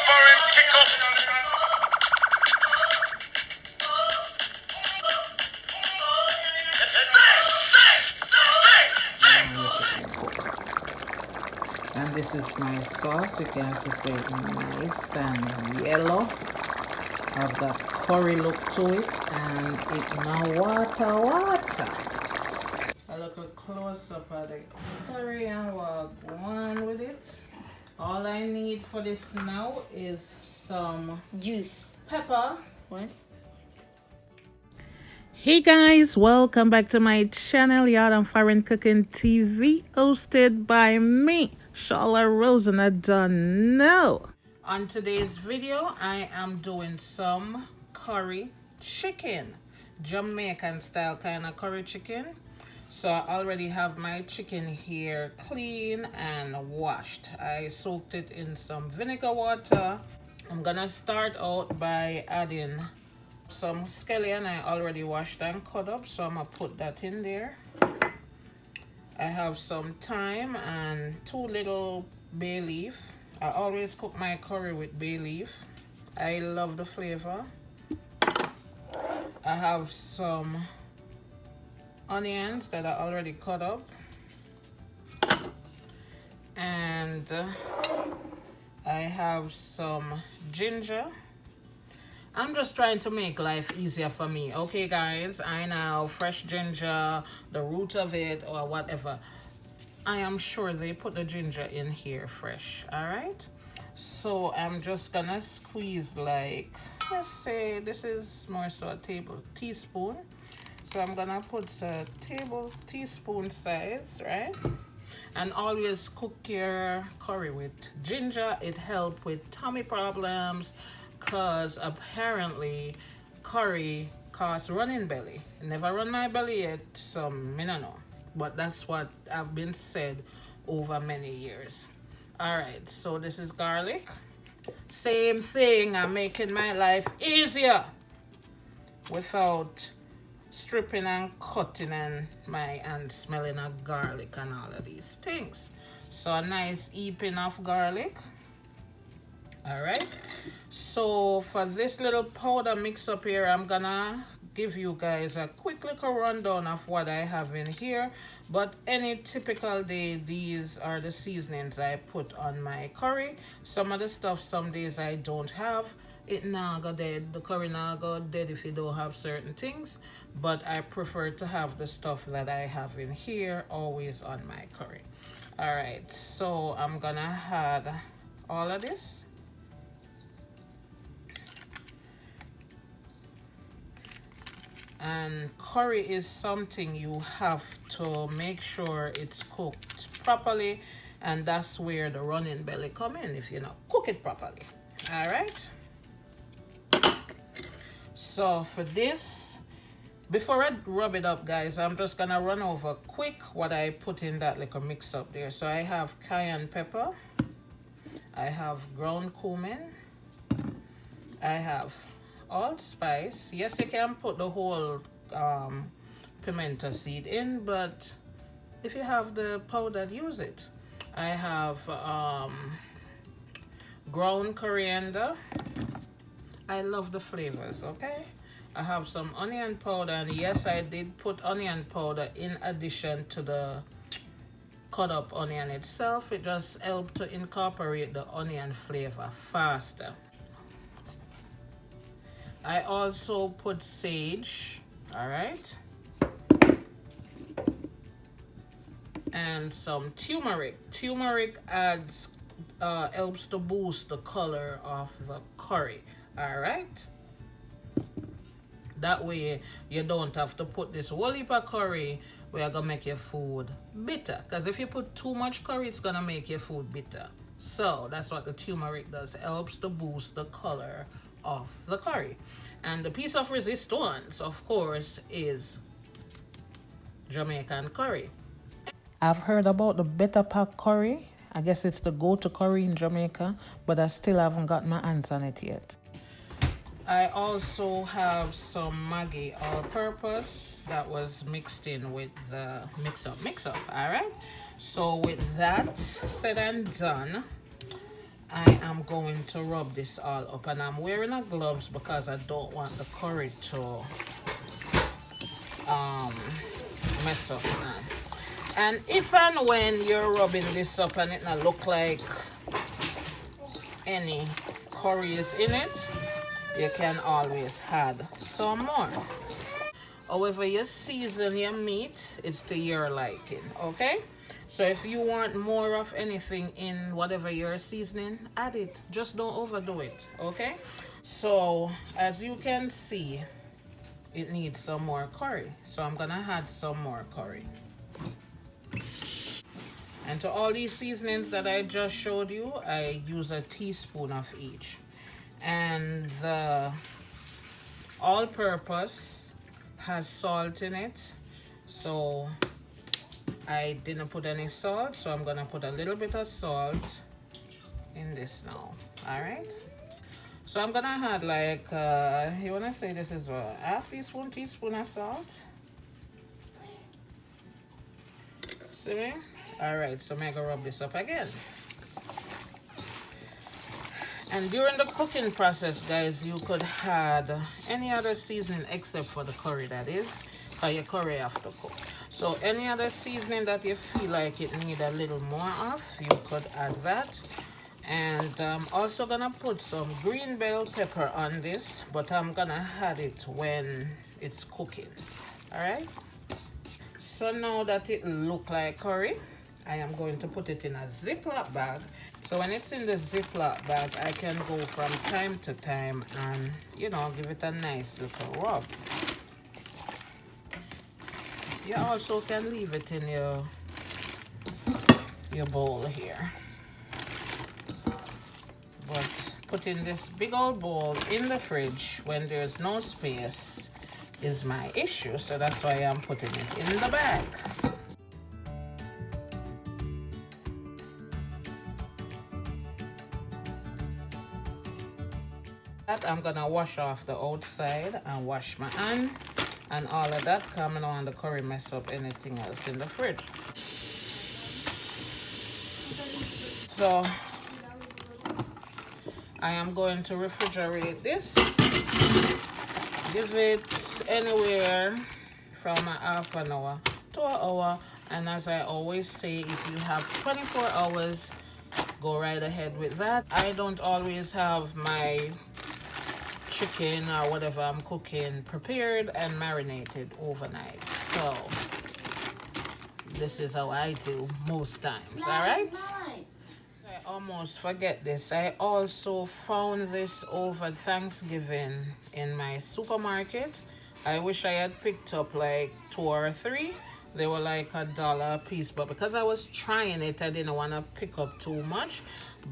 foreign pickup. And this is my sauce. You can see it's nice and yellow. Have that curry look to it, and it now water. A little close up of the curry and we'll go on with it. All I need for this now is some Juice. pepper. What? Hey guys, welcome back to my channel, Lata Mi Fren Cooking TV, hosted by me, Charlotte Rose, and I don't know. On today's video, I am doing some curry chicken, Jamaican style kind of curry chicken. So I already have my chicken here clean and washed. I soaked it in some vinegar water. I'm gonna start out by adding some scallion. I already washed and cut up, so I'm gonna put that in there. I have some thyme and 2 little bay leaf. I always cook my curry with bay leaf. I love the flavor. I have some onions that I already cut up, and I have some ginger. I'm just trying to make life easier for me, okay guys? I know fresh ginger, the root of it or whatever, I am sure they put the ginger in here fresh. All right, so I'm just gonna squeeze, like, let's say this is more so a teaspoon. So I'm gonna put a teaspoon size, right? And always cook your curry with ginger. It helps with tummy problems, cause apparently curry causes running belly. Never run my belly yet, so I don't know, but that's what I've been said over many years. All right, so this is garlic. Same thing, I'm making my life easier without stripping and cutting and smelling of garlic and all of these things. So a nice heaping of garlic. All right, so for this little powder mix up here, I'm gonna give you guys a quick little rundown of what I have in here. But any typical day, these are the seasonings I put on my curry. Some of the stuff some days I don't have. It nah go dead. The curry nah go dead if you don't have certain things. But I prefer to have the stuff that I have in here always on my curry. All right, so I'm gonna add all of this. And curry is something you have to make sure it's cooked properly, and that's where the running belly come in if you not cook it properly. All right, so for this, before I rub it up guys, I'm just gonna run over quick what I put in that little mix up there. So I have cayenne pepper, I have ground cumin, I have allspice. Yes, you can put the whole pimento seed in, but if you have the powder, use it. I have ground coriander. I love the flavors, okay? I have some onion powder, and yes, I did put onion powder in addition to the cut up onion itself. It just helps to incorporate the onion flavor faster. I also put sage, all right, and some turmeric. Turmeric adds helps to boost the color of the curry. All right, that way you don't have to put this whole heap of curry where you're gonna make your food bitter, because if you put too much curry, it's gonna make your food bitter. So that's what the turmeric does, helps to boost the color of the curry. And the piece of resistance, of course, is Jamaican curry. I've heard about the better pack curry. I guess it's the go-to curry in Jamaica, but I still haven't got my hands on it yet. I also have some Maggi all-purpose that was mixed in with the mix up, all right? So with that said and done, I am going to rub this all up, and I'm wearing a gloves because I don't want the curry to um, mess up, man. And if and when you're rubbing this up and it not look like any curry is in it, you can always add some more. However you season your meat, it's to your liking, okay? So if you want more of anything in whatever you're seasoning, add it. Just don't overdo it, okay? So as you can see, it needs some more curry. So I'm gonna add some more curry. And to all these seasonings that I just showed you, I use a teaspoon of each. And the all-purpose has salt in it, so I didn't put any salt, so I'm gonna put a little bit of salt in this now. All right, so I'm gonna add like you wanna say this is a half teaspoon of salt. See me? All right, so I'm gonna rub this up again. And during the cooking process, guys, you could add any other seasoning except for the curry, that is, because your curry have to cook. So any other seasoning that you feel like it need a little more of, you could add that. And I'm also gonna put some green bell pepper on this, but I'm gonna add it when it's cooking. All right. So now that it look like curry, I am going to put it in a Ziploc bag. So when it's in the Ziploc bag, I can go from time to time and, you know, give it a nice little rub. You also can leave it in your bowl here. But putting this big old bowl in the fridge when there's no space is my issue. So that's why I'm putting it in the bag. I'm gonna wash off the outside and wash my hand and all of that, coming on the curry mess up anything else in the fridge. So I am going to refrigerate this, give it anywhere from a half an hour to an hour, and as I always say, if you have 24 hours, go right ahead with that. I don't always have my chicken or whatever I'm cooking prepared and marinated overnight, so this is how I do most times. All right, I almost forget this. I also found this over Thanksgiving in my supermarket. I wish I had picked up like 2 or 3. They were like $1 a piece, but because I was trying it, I didn't want to pick up too much.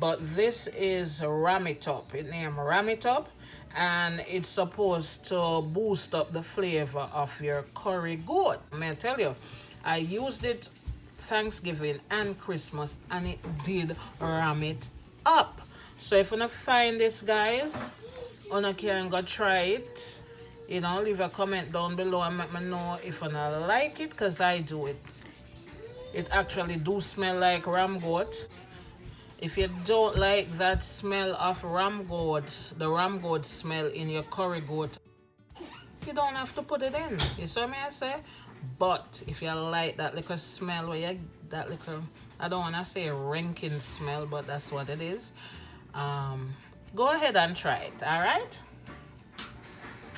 But this is Ram It Up. It named Ram It Up, and it's supposed to boost up the flavor of your curry goat. I'm gonna tell you, I used it Thanksgiving and Christmas, and it did ram it up. So if you wanna find this, guys, you can go try it. You know, leave a comment down below and let me know if you like it, because I do it. It actually do smell like ram goat. If you don't like that smell of ram goat, the ram goat smell in your curry goat, you don't have to put it in. You see what I say? But if you like that little smell, where you that little, I don't want to say ranking smell, but that's what it is. Go ahead and try it. All right.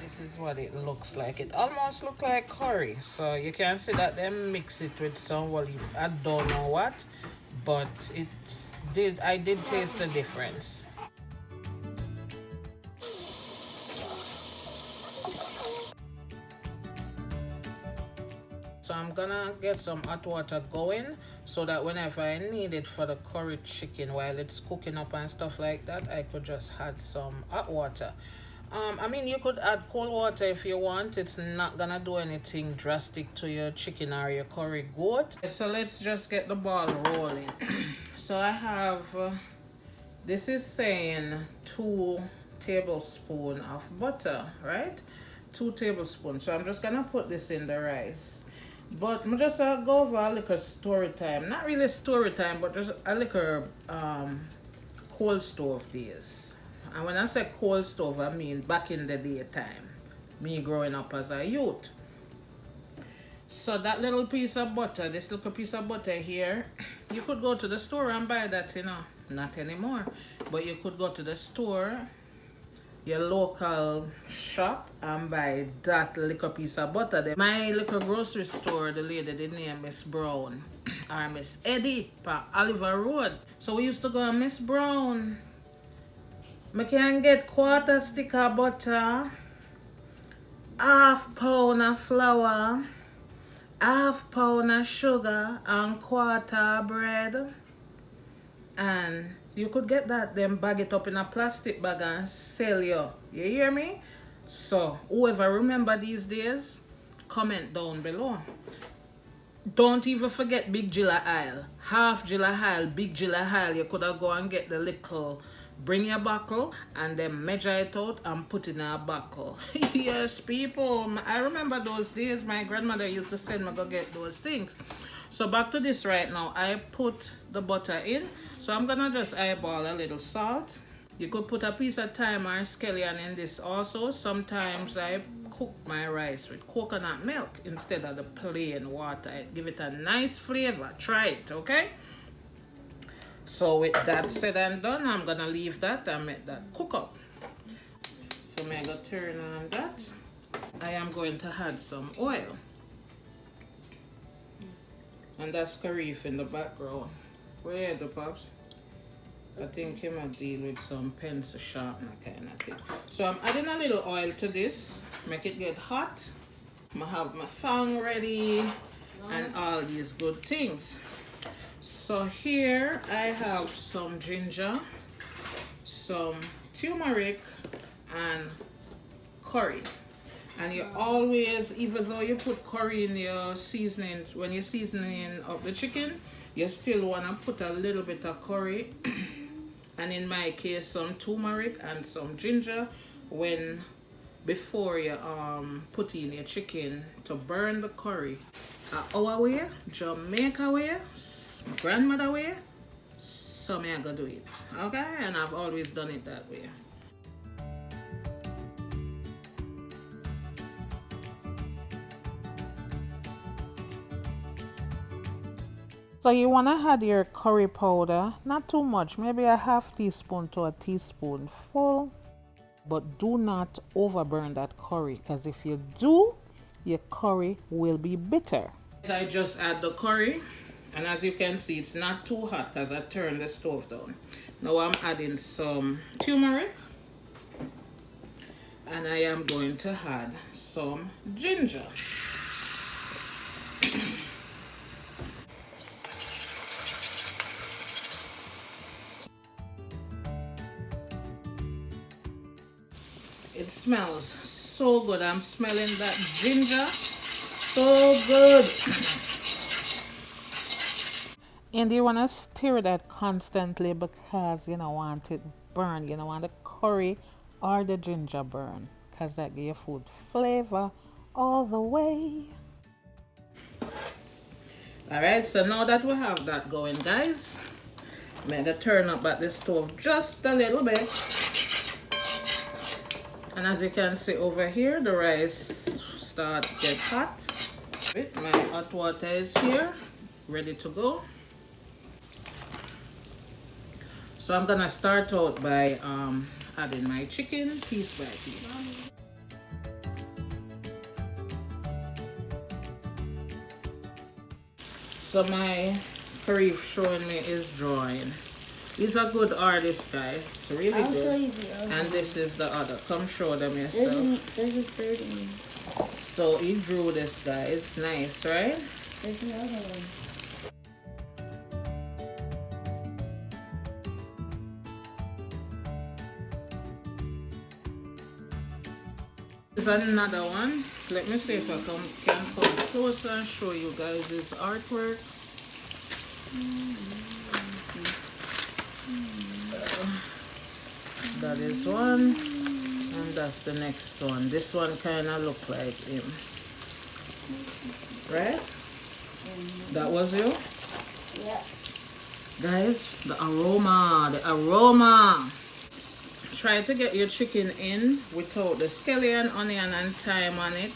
This is what it looks like. It almost looks like curry. So you can see that they mix it with some, well, I don't know what, but I did taste the difference. So I'm gonna get some hot water going so that whenever I need it for the curry chicken while it's cooking up and stuff like that, I could just add some hot water. I mean, you could add cold water if you want. It's not gonna do anything drastic to your chicken or your curry goat. So let's just get the ball rolling. So I have, this is saying 2 tablespoons of butter, right? 2 tablespoons. So I'm just gonna put this in the rice. But I'm just go over a little story time. Not really story time, but just a little cold stove days. And when I say cold stove, I mean back in the daytime. Me growing up as a youth. So that little piece of butter, this little piece of butter here, you could go to the store and buy that, you know. Not anymore. But you could go to the store, your local shop, and buy that little piece of butter. My little grocery store, the lady, the name Miss Brown, or Miss Eddie, on Oliver Road. So we used to go to Miss Brown. I can get quarter stick of butter, half pound of flour, half pound of sugar, and quarter of bread. And you could get that, then bag it up in a plastic bag and sell you. You hear me? So whoever remember these days, comment down below. Don't even forget Big Gilla Aisle. Half Gilla Aisle, Big Gilla Aisle. You could have go and get the little, bring your buckle and then measure it out and put it in a buckle. Yes, people. I remember those days. My grandmother used to send me go get those things. So back to this right now. I put the butter in. So I'm gonna just eyeball a little salt. You could put a piece of thyme or scallion in this also. Sometimes I cook my rice with coconut milk instead of the plain water. Give it a nice flavor. Try it, okay? So with that said and done, I'm gonna leave that and make that cook up. So I'm gonna turn on that. I am going to add some oil. And that's Karif in the background. Where the pops? I think he might deal with some pencil sharpener kind of thing. So I'm adding a little oil to this. Make it get hot. I have my thong ready and all these good things. So here I have some ginger, some turmeric, and curry. And you always, even though you put curry in your seasoning, when you're seasoning up the chicken, you still want to put a little bit of curry. And in my case, some turmeric and some ginger before you put in your chicken to burn the curry. Our way, Jamaica way, grandmother way, so me I go do it. Okay? And I've always done it that way. So you want to add your curry powder, not too much, maybe a half teaspoon to a teaspoon full, but do not overburn that curry, because if you do, your curry will be bitter. I just add the curry, and as you can see, it's not too hot because I turned the stove down. Now I'm adding some turmeric, and I am going to add some ginger. It smells so good. I'm smelling that ginger. So good. And you want to stir that constantly because you don't want it burned. You don't want the curry or the ginger burn, because that gives your food flavor all the way. Alright, so now that we have that going, guys, I'm going to turn up at the stove just a little bit. And as you can see over here, the rice starts to get hot. My hot water is here, ready to go. So I'm gonna start out by adding my chicken piece by piece. So my curry showing me is drawing. He's a good artist, guys. Really I'll good. show you the other And this is the other. Come show them yourself. There's a third one. So he drew this, guys. Nice, right? There's the other one. There's another one. Let me see if I can come closer and show you guys this artwork. That is one, and that's the next one. This one kind of look like him, right? That was you? Yeah. Guys, the aroma, the aroma. Try to get your chicken in without the scallion, onion, and thyme on it.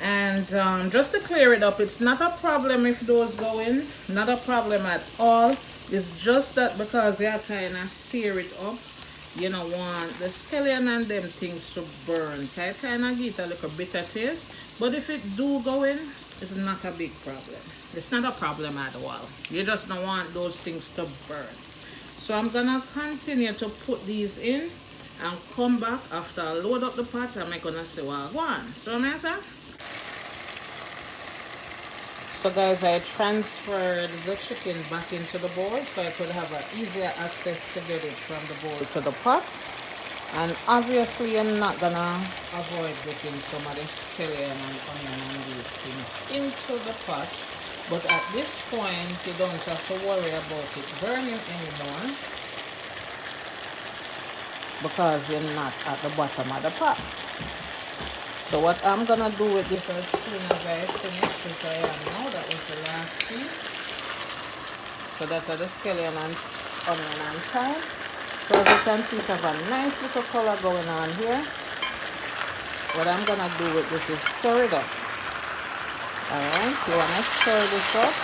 And just to clear it up, it's not a problem if those go in. Not a problem at all. It's just that because you kind of sear it up, you don't want the scallion and them things to burn. It kind of get a little bitter taste. But if it do go in, it's not a big problem. It's not a problem at all. You just don't want those things to burn. So I'm gonna continue to put these in and come back after I load up the pot and I'm gonna see what I want. So Mesa? So guys, I transferred the chicken back into the bowl so I could have an easier access to get it from the bowl to the pot. And obviously you're not gonna avoid getting some of the scallion and onion and these things into the pot. But at this point, you don't have to worry about it burning anymore because you're not at the bottom of the pot. So what I'm gonna do with this as soon as I finish, which I am now, that was the last piece. So that's the scallion and onion and thyme. So as you can see, it has a nice little color going on here. What I'm gonna do with this is stir it up. Alright, you wanna stir this up.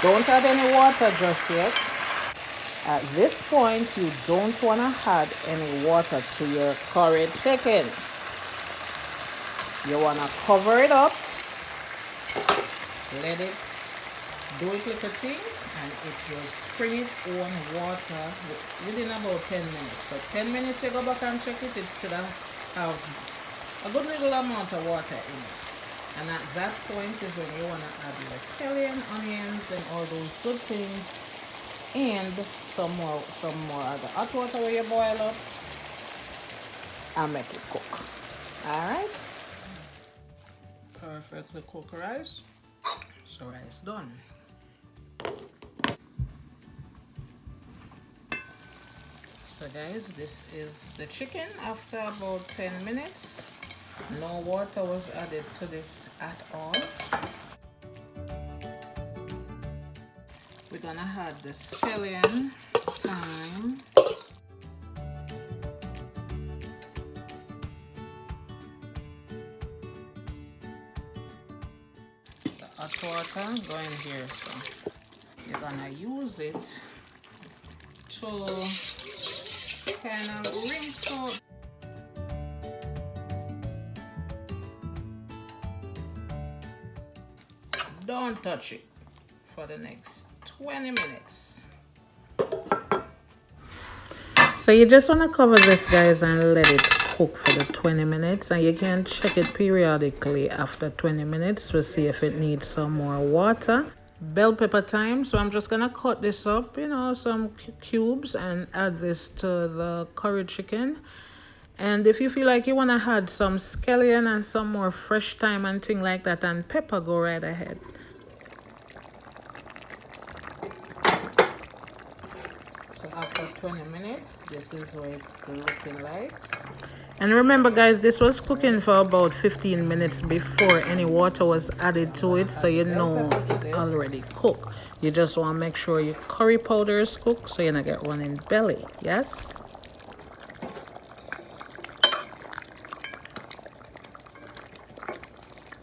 Don't add any water just yet. At this point, you don't want to add any water to your curry chicken. You want to cover it up, let it do its little thing, and it will spring its own water within about 10 minutes. So 10 minutes you go back and check it, it should have a good little amount of water in it. And at that point is when you want to add your scallion, onions, and all those good things. And some more of the hot water where you boil up and make it cook. Alright? Perfectly cooked rice. So rice done. So guys, this is the chicken after about 10 minutes. No water was added to this at all. We're gonna add the scallion, thyme, the hot water going here. So you're gonna use it to kind of rinse out. Don't touch it for the next 20 minutes. So you just want to cover this, guys, and let it cook for the 20 minutes, and you can check it periodically after 20 minutes to see if it needs some more water. Bell pepper time. So I'm just gonna cut this up, some cubes, and add this to the curry chicken. And if you feel like you want to add some scallion and some more fresh thyme and thing like that and pepper, go right ahead. So after 20 minutes, this is what it's looking like. And remember, guys, this was cooking for about 15 minutes before any water was added to it, so you know it's already cooked. You just want to make sure your curry powder is cooked so you don't get running belly. Yes?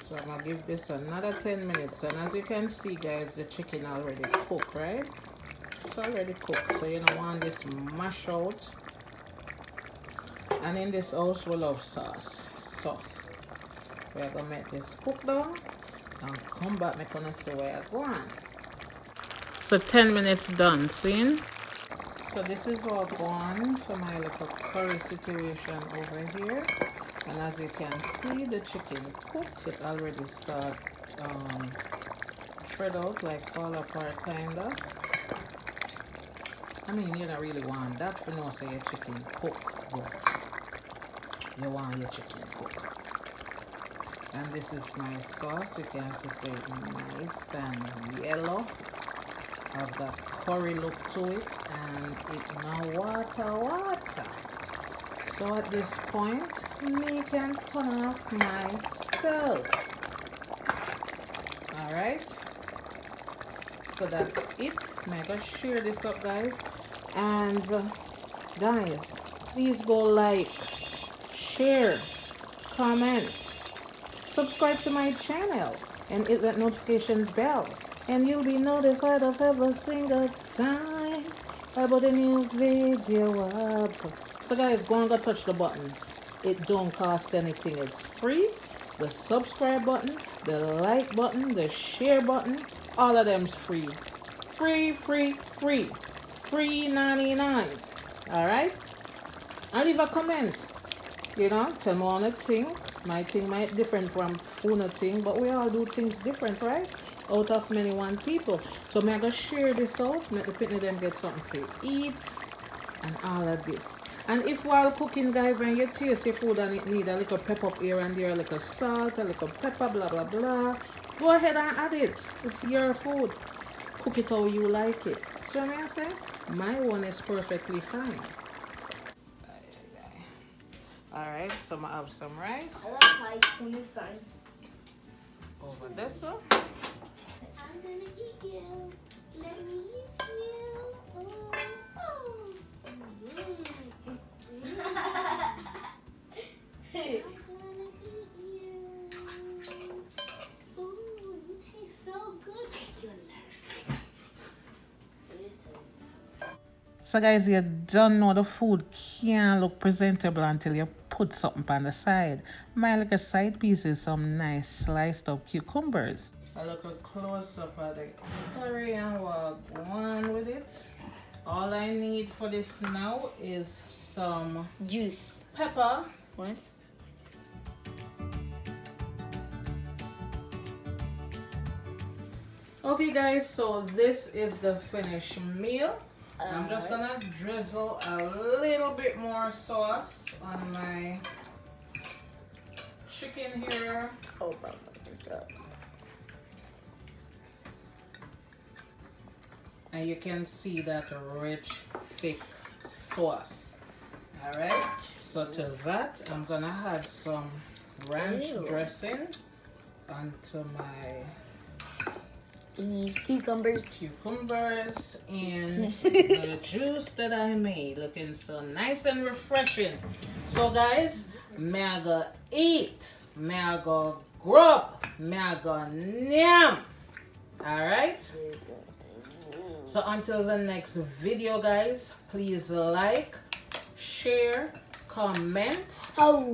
So I'm gonna give this another 10 minutes, and as you can see, guys, the chicken already cooked, right? It's already cooked, so you don't want this mash out. And in this house we love sauce, so we're gonna make this cook down and come back. I'm gonna see where I go on. So 10 minutes done, see? So this is all gone for my little curry situation over here. And as you can see, the chicken is cooked. It already start shred out, like fall apart kinda. I mean, you don't really want that for no say your chicken cooked, but you want your chicken cooked. And this is my sauce. You can also say it's nice and yellow. Have that curry look to it, and it's no water. So at this point, me can turn off my stove. Alright. So that's it. I'm gonna share this up, guys. And guys, please go like, share, comment, subscribe to my channel, and hit that notification bell, and you'll be notified of every single time about a new video up. So guys, go and go touch the button. It don't cost anything. It's free. The subscribe button, the like button, the share button, all of them's free. Free, free, free. Free 99. Alright? And leave a comment. You know, tell me on a thing. My thing might different from Funa thing, but we all do things different, right? Out of many one people. So I'm gonna share this out, make the picnic them get something to eat and all of this. And if while cooking, guys, and you taste your food and it need a little pepper up here and there, a little salt, a little pepper, blah blah blah, go ahead and add it. It's your food. Cook it how you like it. So what I say? My one is perfectly fine. Alright, so I have some rice. I love how you sign. Over this one. I'm gonna eat you. Let me eat you. Oh, oh. I'm gonna eat you. Ooh, you taste so good. So guys, you don't know the food can't look presentable until you put something on the side. My little side piece is some nice sliced up cucumbers. A little close up of the curry and we'll go on with it. All I need for this now is some Juice. pepper. What? Okay guys, so this is the finished meal. I'm just gonna drizzle a little bit more sauce on my chicken here. Oh my God. And you can see that rich, thick sauce. Alright, so to that, I'm gonna add some ranch dressing onto my Cucumbers and the juice that I made, looking so nice and refreshing. So guys, may I go eat, may I go grub, may I go nyam. Alright, so until the next video guys, please like, share, comment,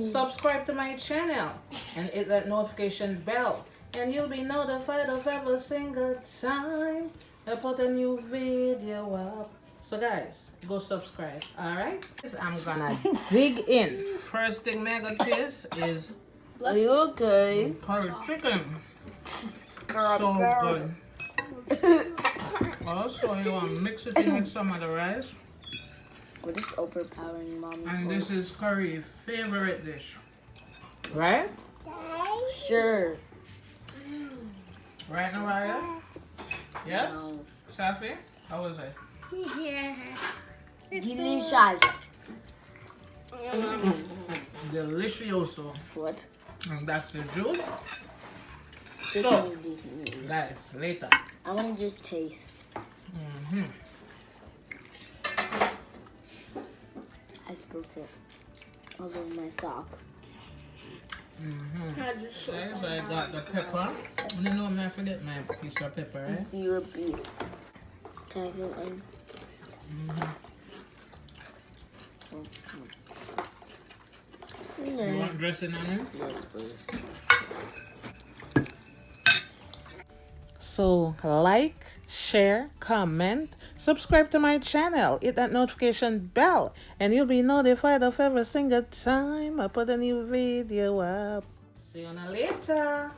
subscribe to my channel, and hit that notification bell, and you'll be notified of every single time I put a new video up. So guys, go subscribe. Alright, I'm gonna dig in. First thing I'm gonna taste is Are you okay? curry chicken. So good. Also, you want to mix it in with some of the rice. What is overpowering mommy's And voice? this is Curry's favorite dish. Right? Sure. Right, Naraya? Yes? No. Safi? How was it? Yeah. Delicious. Delicioso. What? And that's the juice. So, So, guys, later. I want to just taste. I spilt it all over my sock. Guys, I got the pepper. You know I'm not forget my piece of pepper, right? It's your beef. Can I go in? You want dressing on it? Yes, please. So like, share, comment, subscribe to my channel, hit that notification bell, and you'll be notified of every single time I put a new video up. See you later.